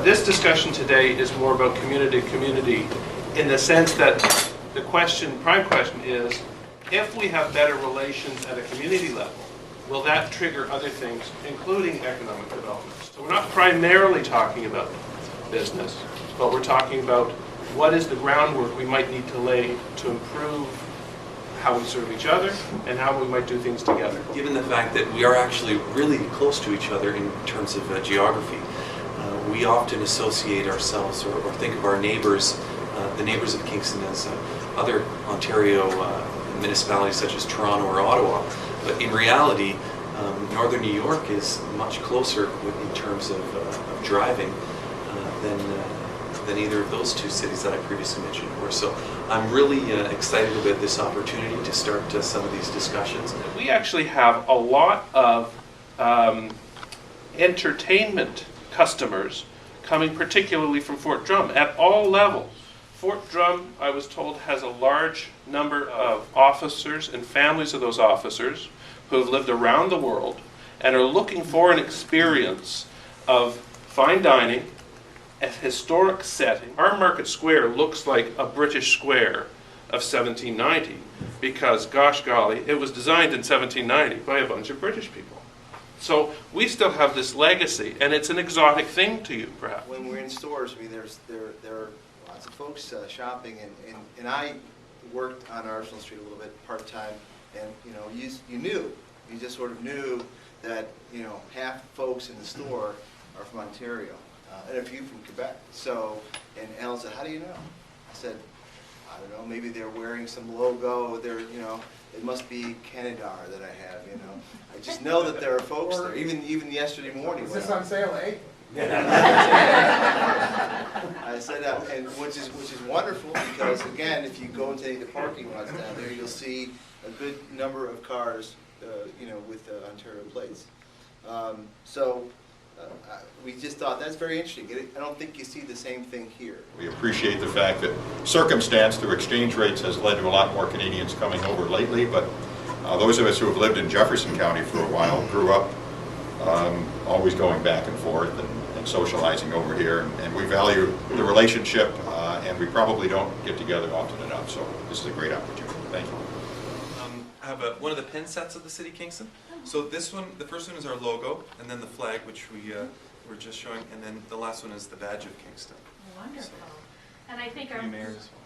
this discussion today is more about community to community, in the sense that the prime question is, if we have better relations at a community level, will that trigger other things, including economic development? So we're not primarily talking about business, but we're talking about what is the groundwork we might need to lay to improve how we serve each other and how we might do things together. Given the fact that we are actually really close to each other in terms of geography, we often associate ourselves or think of our neighbors, the neighbors of Kingston, as other Ontario municipalities such as Toronto or Ottawa. But in reality, Northern New York is much closer in terms of driving than either of those two cities that I previously mentioned were. So I'm really excited about this opportunity to start some of these discussions. We actually have a lot of entertainment customers coming particularly from Fort Drum at all levels. Fort Drum, I was told, has a large number of officers and families of those officers who have lived around the world and are looking for an experience of fine dining, a historic setting. Our market square looks like a British square of 1790 because, gosh golly, it was designed in 1790 by a bunch of British people. So we still have this legacy, and it's an exotic thing to you, perhaps. When we're in stores, I mean, there are lots of folks shopping, and I worked on Arsenal Street a little bit part-time, and you just sort of knew that half the folks in the store are from Ontario, and a few from Quebec. So, and Alan said, "How do you know?" I said, "I don't know. Maybe they're wearing some logo. It must be Canada that I have. I just know that there are folks there. Even yesterday morning. Is this on sale, eh?" I said, and which is wonderful, because again, if you go into any of the parking lots down there, you'll see a good number of cars, with Ontario plates. We just thought that's very interesting. I don't think you see the same thing here. We appreciate the fact that circumstance through exchange rates has led to a lot more Canadians coming over lately, but those of us who have lived in Jefferson County for a while grew up always going back and forth and socializing over here, and we value the relationship, and we probably don't get together often enough, so this is a great opportunity. Thank you. I have one of the pin sets of the City of Kingston. So this one, the first one is our logo, and then the flag, which we were just showing, and then the last one is the badge of Kingston. Wonderful. So, and I think our Mayor as well.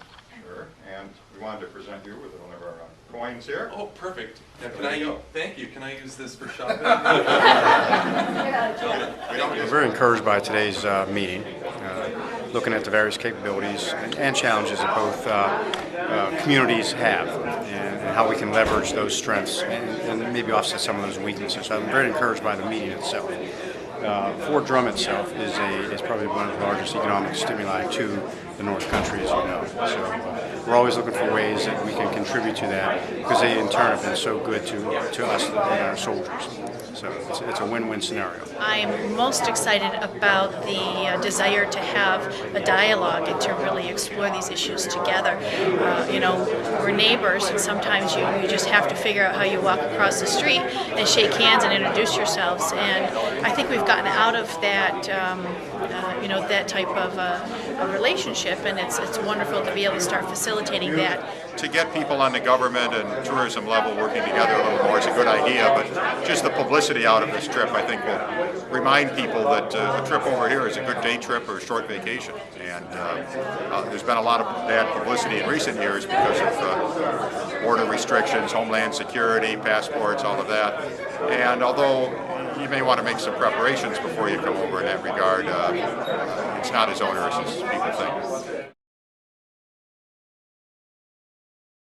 Sure, and we wanted to present you with one of our coins here. Oh, perfect. Now, thank you. Can I use this for shopping? We're very encouraged by today's meeting, looking at the various capabilities and challenges that both communities have, and how we can leverage those strengths and maybe offset some of those weaknesses. So I'm very encouraged by the meeting itself. Fort Drum itself is probably one of the largest economic stimuli to the North Country, as you know. So we're always looking for ways that we can contribute to that, because they in turn have been so good to us and our soldiers. So it's a win-win scenario. I'm most excited about the desire to have a dialogue and to really explore these issues together. We're neighbors, and sometimes you just have to figure out how you walk across the street and shake hands and introduce yourselves. And I think we've gotten out of that, that type of a relationship, and it's wonderful to be able to start facilitating that. To get people on the government and tourism level working together a little more is a good idea, but just the publicity out of this trip, I think, will remind people that a trip over here is a good day trip or a short vacation. And there's been a lot of bad publicity in recent years because of border restrictions, homeland security, passports, all of that. And although you may want to make some preparations before you come over in that regard, it's not as onerous as people think.